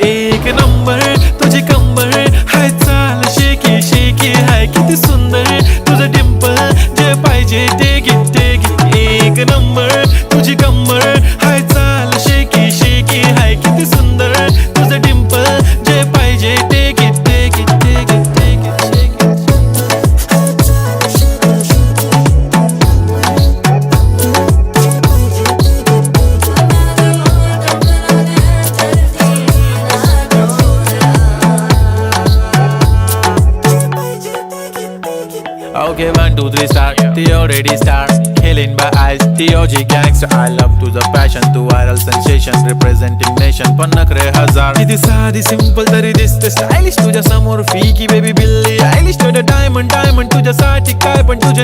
एक नंबर तुझी कंबर हाय चाल शेकी शेकी हाय किती सुंदर तुझं डिंपल जे पाहिजे ते घे एक नंबर तुझी कंबर हाय चाल शेकी शेकी हाय किती सुंदर तुझं डिंपल जे पाहिजे ते घे Okay, 1, 2, 3 start. The already start. Killing by eyes. The OG gangster. I love to the passion, to viral sensation, representing nation. पण नखरे हजार. किती साधी सिंपल तरी दिसते स्टायलिश तुझ्या समोर फीकी बेबी बिल्ली आयलिश तुझ्या डायमंड तुझ्यासाठी काय पण तुझे